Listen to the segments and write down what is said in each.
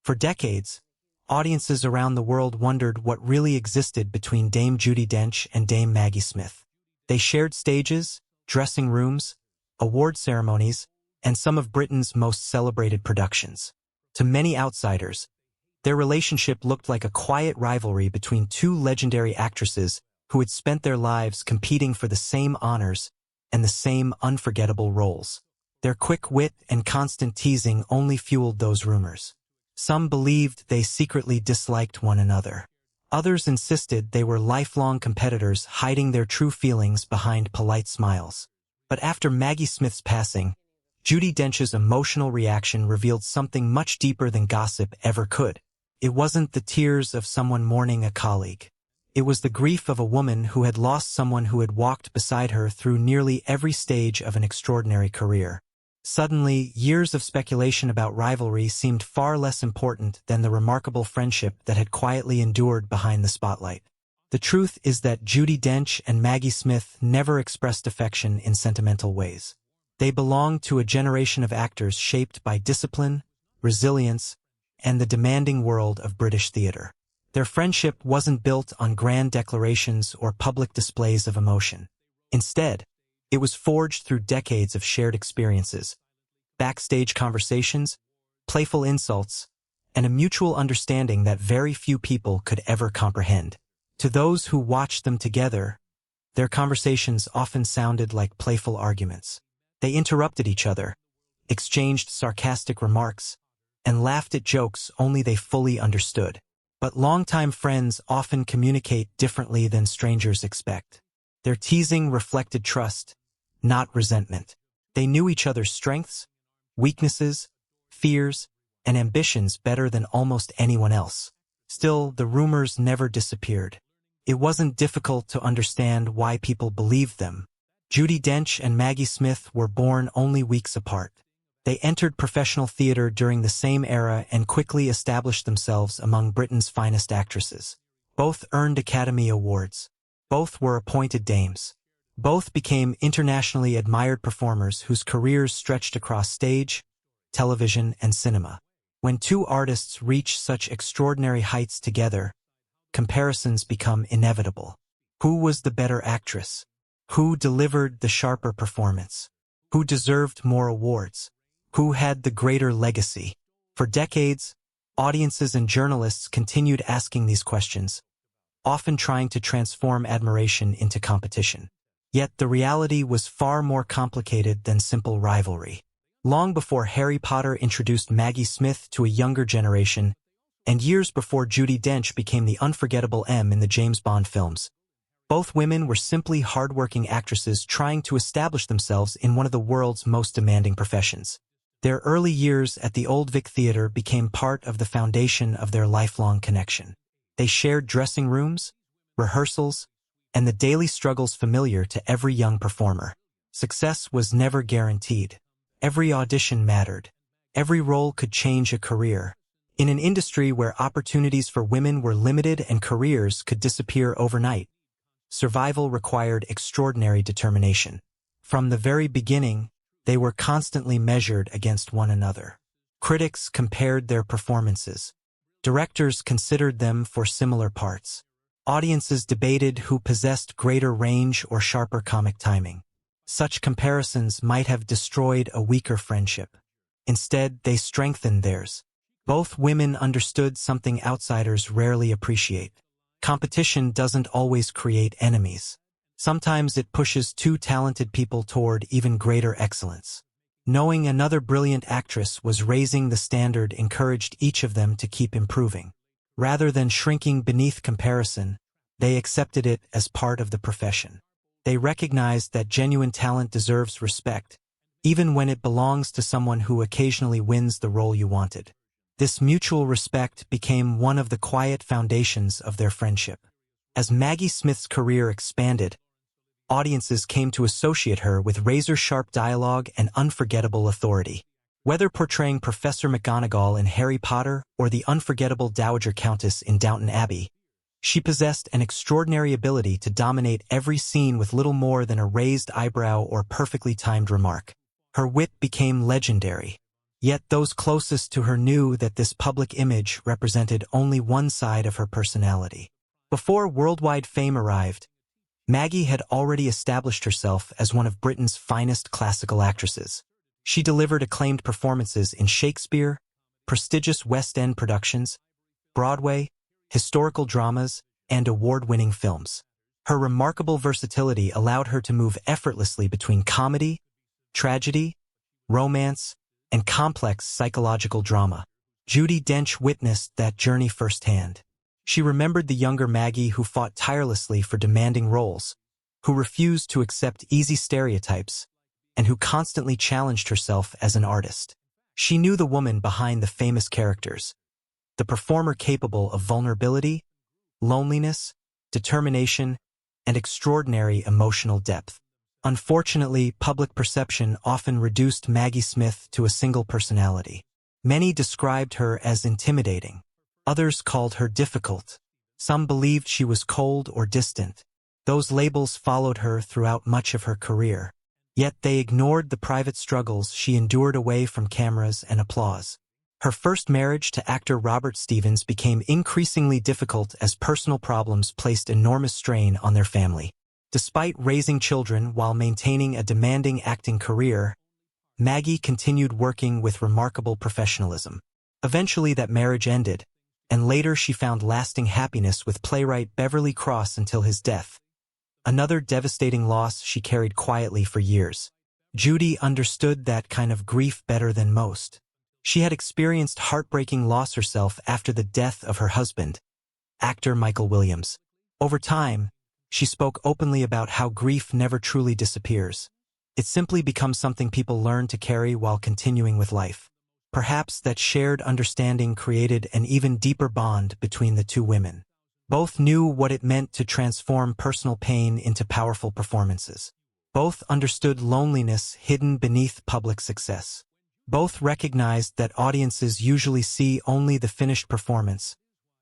For decades, audiences around the world wondered what really existed between Dame Judi Dench and Dame Maggie Smith. They shared stages, dressing rooms, award ceremonies, and some of Britain's most celebrated productions. To many outsiders, their relationship looked like a quiet rivalry between two legendary actresses who had spent their lives competing for the same honors and the same unforgettable roles. Their quick wit and constant teasing only fueled those rumors. Some believed they secretly disliked one another. Others insisted they were lifelong competitors hiding their true feelings behind polite smiles. But after Maggie Smith's passing, Judi Dench's emotional reaction revealed something much deeper than gossip ever could. It wasn't the tears of someone mourning a colleague. It was the grief of a woman who had lost someone who had walked beside her through nearly every stage of an extraordinary career. Suddenly, years of speculation about rivalry seemed far less important than the remarkable friendship that had quietly endured behind the spotlight. The truth is that Judi Dench and Maggie Smith never expressed affection in sentimental ways. They belonged to a generation of actors shaped by discipline, resilience, and the demanding world of British theatre. Their friendship wasn't built on grand declarations or public displays of emotion. Instead, it was forged through decades of shared experiences, backstage conversations, playful insults, and a mutual understanding that very few people could ever comprehend. To those who watched them together, their conversations often sounded like playful arguments. They interrupted each other, exchanged sarcastic remarks, and laughed at jokes only they fully understood. But longtime friends often communicate differently than strangers expect. Their teasing reflected trust, not resentment. They knew each other's strengths, weaknesses, fears, and ambitions better than almost anyone else. Still, the rumors never disappeared. It wasn't difficult to understand why people believed them. Judi Dench and Maggie Smith were born only weeks apart. They entered professional theatre during the same era and quickly established themselves among Britain's finest actresses. Both earned Academy Awards. Both were appointed dames. Both became internationally admired performers whose careers stretched across stage, television, and cinema. When two artists reach such extraordinary heights together, comparisons become inevitable. Who was the better actress? Who delivered the sharper performance? Who deserved more awards? Who had the greater legacy? For decades, audiences and journalists continued asking these questions, often trying to transform admiration into competition. Yet the reality was far more complicated than simple rivalry. Long before Harry Potter introduced Maggie Smith to a younger generation, and years before Judi Dench became the unforgettable M in the James Bond films, both women were simply hardworking actresses trying to establish themselves in one of the world's most demanding professions. Their early years at the Old Vic Theatre became part of the foundation of their lifelong connection. They shared dressing rooms, rehearsals, and the daily struggles familiar to every young performer. Success was never guaranteed. Every audition mattered. Every role could change a career. In an industry where opportunities for women were limited and careers could disappear overnight, survival required extraordinary determination. From the very beginning, they were constantly measured against one another. Critics compared their performances. Directors considered them for similar parts. Audiences debated who possessed greater range or sharper comic timing. Such comparisons might have destroyed a weaker friendship. Instead, they strengthened theirs. Both women understood something outsiders rarely appreciate. Competition doesn't always create enemies. Sometimes it pushes two talented people toward even greater excellence. Knowing another brilliant actress was raising the standard encouraged each of them to keep improving. Rather than shrinking beneath comparison, they accepted it as part of the profession. They recognized that genuine talent deserves respect, even when it belongs to someone who occasionally wins the role you wanted. This mutual respect became one of the quiet foundations of their friendship. As Maggie Smith's career expanded, audiences came to associate her with razor-sharp dialogue and unforgettable authority. Whether portraying Professor McGonagall in Harry Potter or the unforgettable Dowager Countess in Downton Abbey, she possessed an extraordinary ability to dominate every scene with little more than a raised eyebrow or perfectly timed remark. Her wit became legendary, Yet those closest to her knew that this public image represented only one side of her personality. Before worldwide fame arrived, Maggie had already established herself as one of Britain's finest classical actresses. She delivered acclaimed performances in Shakespeare, prestigious West End productions, Broadway, historical dramas, and award-winning films. Her remarkable versatility allowed her to move effortlessly between comedy, tragedy, romance, and complex psychological drama. Judi Dench witnessed that journey firsthand. She remembered the younger Maggie who fought tirelessly for demanding roles, who refused to accept easy stereotypes, and who constantly challenged herself as an artist. She knew the woman behind the famous characters, the performer capable of vulnerability, loneliness, determination, and extraordinary emotional depth. Unfortunately, public perception often reduced Maggie Smith to a single personality. Many described her as intimidating. Others called her difficult. Some believed she was cold or distant. Those labels followed her throughout much of her career. Yet they ignored the private struggles she endured away from cameras and applause. Her first marriage to actor Robert Stevens became increasingly difficult as personal problems placed enormous strain on their family. Despite raising children while maintaining a demanding acting career, Maggie continued working with remarkable professionalism. Eventually that marriage ended, and later she found lasting happiness with playwright Beverly Cross until his death. Another devastating loss she carried quietly for years. Judi understood that kind of grief better than most. She had experienced heartbreaking loss herself after the death of her husband, actor Michael Williams. Over time, she spoke openly about how grief never truly disappears. It simply becomes something people learn to carry while continuing with life. Perhaps that shared understanding created an even deeper bond between the two women. Both knew what it meant to transform personal pain into powerful performances. Both understood loneliness hidden beneath public success. Both recognized that audiences usually see only the finished performance,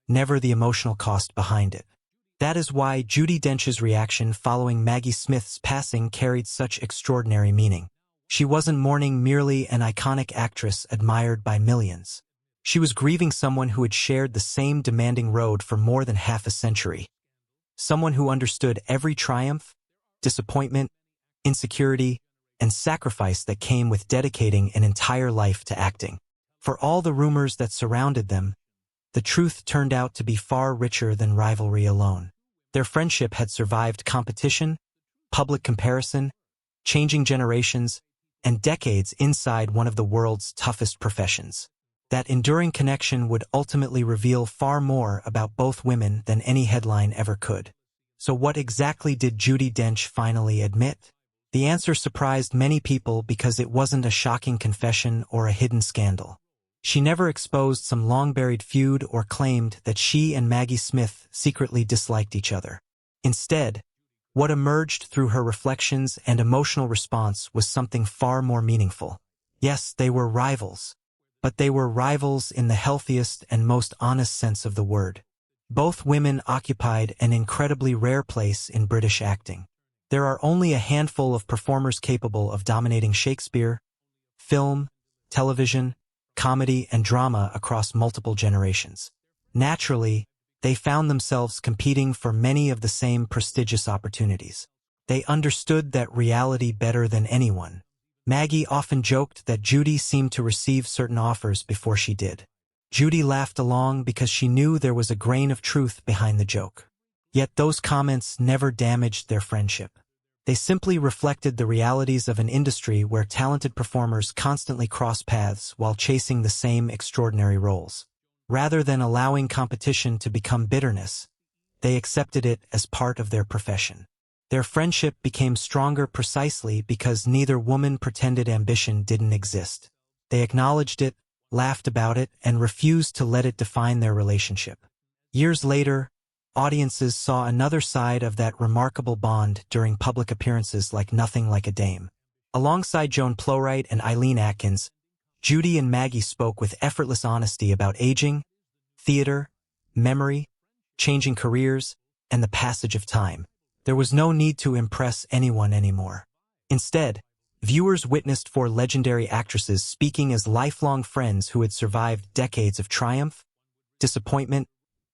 never the emotional cost behind it. That is why Judi Dench's reaction following Maggie Smith's passing carried such extraordinary meaning. She wasn't mourning merely an iconic actress admired by millions. She was grieving someone who had shared the same demanding road for more than half a century. Someone who understood every triumph, disappointment, insecurity, and sacrifice that came with dedicating an entire life to acting. For all the rumors that surrounded them, the truth turned out to be far richer than rivalry alone. Their friendship had survived competition, public comparison, changing generations, and decades inside one of the world's toughest professions. That enduring connection would ultimately reveal far more about both women than any headline ever could. So what exactly did Judi Dench finally admit? The answer surprised many people because it wasn't a shocking confession or a hidden scandal. She never exposed some long-buried feud or claimed that she and Maggie Smith secretly disliked each other. Instead, what emerged through her reflections and emotional response was something far more meaningful. Yes, they were rivals, but they were rivals in the healthiest and most honest sense of the word. Both women occupied an incredibly rare place in British acting. There are only a handful of performers capable of dominating Shakespeare, film, television, comedy, and drama across multiple generations. Naturally, they found themselves competing for many of the same prestigious opportunities. They understood that reality better than anyone. Maggie often joked that Judi seemed to receive certain offers before she did. Judi laughed along because she knew there was a grain of truth behind the joke. Yet those comments never damaged their friendship. They simply reflected the realities of an industry where talented performers constantly cross paths while chasing the same extraordinary roles. Rather than allowing competition to become bitterness, they accepted it as part of their profession. Their friendship became stronger precisely because neither woman pretended ambition didn't exist. They acknowledged it, laughed about it, and refused to let it define their relationship. Years later, audiences saw another side of that remarkable bond during public appearances like Nothing Like a Dame. Alongside Joan Plowright and Eileen Atkins, Judi and Maggie spoke with effortless honesty about aging, theater, memory, changing careers, and the passage of time. There was no need to impress anyone anymore. Instead, Viewers witnessed four legendary actresses speaking as lifelong friends who had survived decades of triumph, disappointment,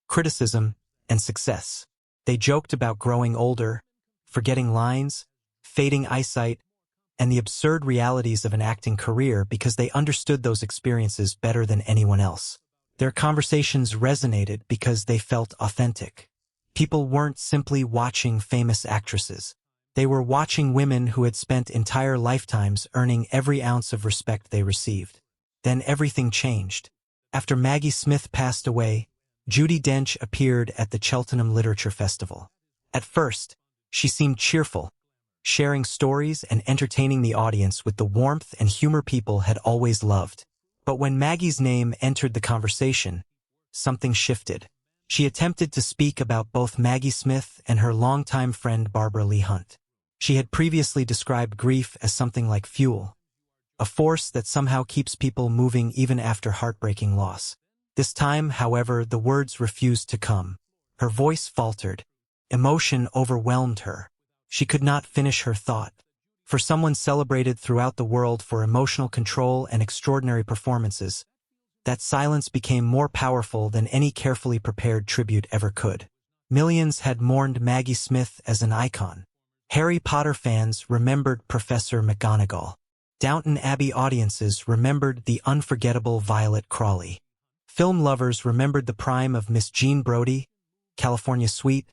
criticism, and success. They joked about growing older, forgetting lines, fading eyesight, and the absurd realities of an acting career because they understood those experiences better than anyone else. Their conversations resonated because they felt authentic. People weren't simply watching famous actresses. They were watching women who had spent entire lifetimes earning every ounce of respect they received. Then everything changed. After Maggie Smith passed away, Judi Dench appeared at the Cheltenham Literature Festival. At first, she seemed cheerful, sharing stories and entertaining the audience with the warmth and humor people had always loved. But when Maggie's name entered the conversation, something shifted. She attempted to speak about both Maggie Smith and her longtime friend Barbara Lee Hunt. She had previously described grief as something like fuel, a force that somehow keeps people moving even after heartbreaking loss. This time, however, the words refused to come. Her voice faltered. Emotion overwhelmed her. She could not finish her thought. For someone celebrated throughout the world for emotional control and extraordinary performances, that silence became more powerful than any carefully prepared tribute ever could. Millions had mourned Maggie Smith as an icon. Harry Potter fans remembered Professor McGonagall. Downton Abbey audiences remembered the unforgettable Violet Crawley. Film lovers remembered the prime of Miss Jean Brodie, California Suite,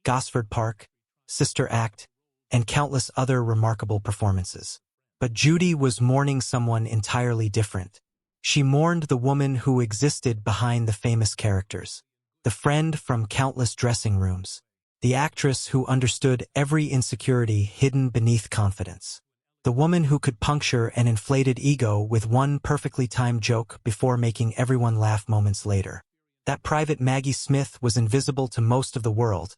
Gosford Park, Sister Act, and countless other remarkable performances. But Judi was mourning someone entirely different. She mourned the woman who existed behind the famous characters, the friend from countless dressing rooms, the actress who understood every insecurity hidden beneath confidence, the woman who could puncture an inflated ego with one perfectly timed joke before making everyone laugh moments later. That private Maggie Smith was invisible to most of the world,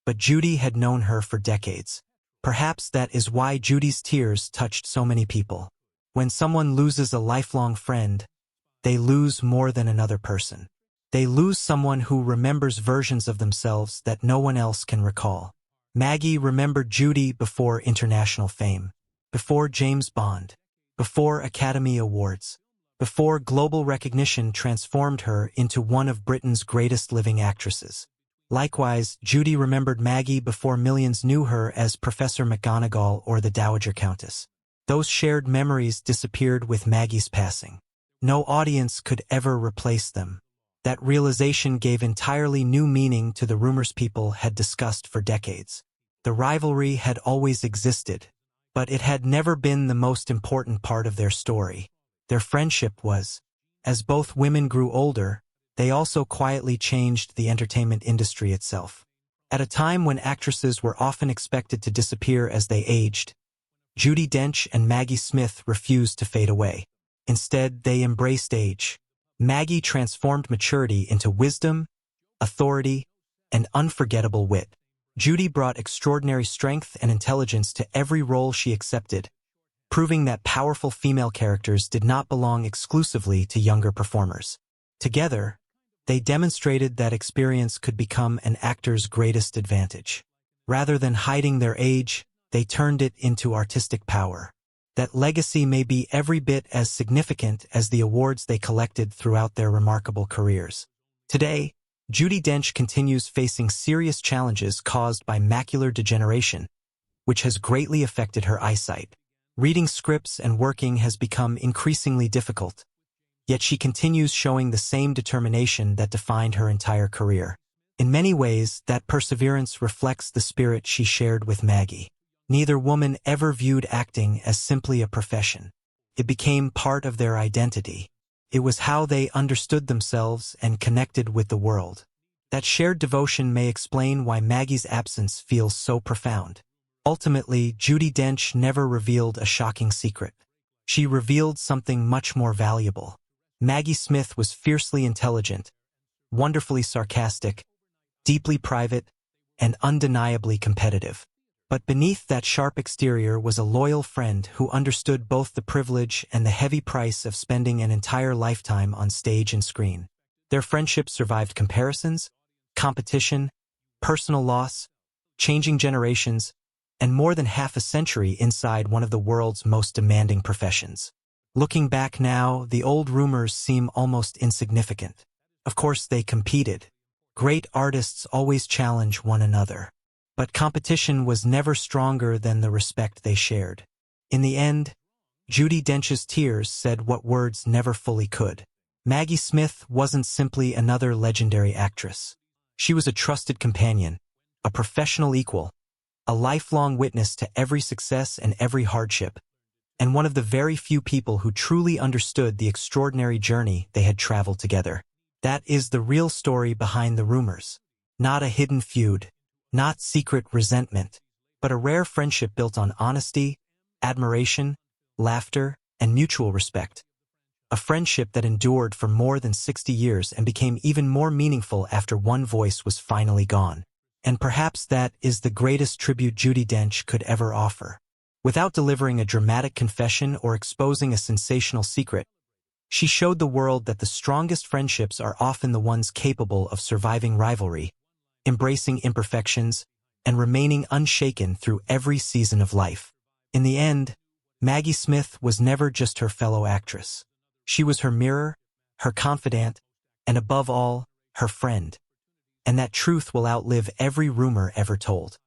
but Judi had known her for decades. Perhaps that is why Judi's tears touched so many people. When someone loses a lifelong friend, they lose more than another person. They lose someone who remembers versions of themselves that no one else can recall. Maggie remembered Judi before international fame, before James Bond, before Academy Awards, before global recognition transformed her into one of Britain's greatest living actresses. Likewise, Judi remembered Maggie before millions knew her as Professor McGonagall or the Dowager Countess. Those shared memories disappeared with Maggie's passing. No audience could ever replace them. That realization gave entirely new meaning to the rumors people had discussed for decades. The rivalry had always existed, but it had never been the most important part of their story. Their friendship was. As both women grew older, they also quietly changed the entertainment industry itself. At a time when actresses were often expected to disappear as they aged, Judi Dench and Maggie Smith refused to fade away. Instead, they embraced age. Maggie transformed maturity into wisdom, authority, and unforgettable wit. Judi brought extraordinary strength and intelligence to every role she accepted, proving that powerful female characters did not belong exclusively to younger performers. Together, they demonstrated that experience could become an actor's greatest advantage. Rather than hiding their age, they turned it into artistic power. That legacy may be every bit as significant as the awards they collected throughout their remarkable careers. Today, Judi Dench continues facing serious challenges caused by macular degeneration, which has greatly affected her eyesight. Reading scripts and working has become increasingly difficult, yet she continues showing the same determination that defined her entire career. In many ways, that perseverance reflects the spirit she shared with Maggie. Neither woman ever viewed acting as simply a profession. It became part of their identity. It was how they understood themselves and connected with the world. That shared devotion may explain why Maggie's absence feels so profound. Ultimately, Judi Dench never revealed a shocking secret. She revealed something much more valuable. Maggie Smith was fiercely intelligent, wonderfully sarcastic, deeply private, and undeniably competitive. But beneath that sharp exterior was a loyal friend who understood both the privilege and the heavy price of spending an entire lifetime on stage and screen. Their friendship survived comparisons, competition, personal loss, changing generations, and more than half a century inside one of the world's most demanding professions. Looking back now, the old rumors seem almost insignificant. Of course, they competed. Great artists always challenge one another. But competition was never stronger than the respect they shared. In the end, Judi Dench's tears said what words never fully could. Maggie Smith wasn't simply another legendary actress. She was a trusted companion, a professional equal, a lifelong witness to every success and every hardship, and one of the very few people who truly understood the extraordinary journey they had traveled together. That is the real story behind the rumors. Not a hidden feud, not secret resentment, but a rare friendship built on honesty, admiration, laughter, and mutual respect. A friendship that endured for more than 60 years and became even more meaningful after one voice was finally gone. And perhaps that is the greatest tribute Judi Dench could ever offer. Without delivering a dramatic confession or exposing a sensational secret, she showed the world that the strongest friendships are often the ones capable of surviving rivalry, embracing imperfections, and remaining unshaken through every season of life. In the end, Maggie Smith was never just her fellow actress. She was her mirror, her confidant, and above all, her friend. And that truth will outlive every rumor ever told.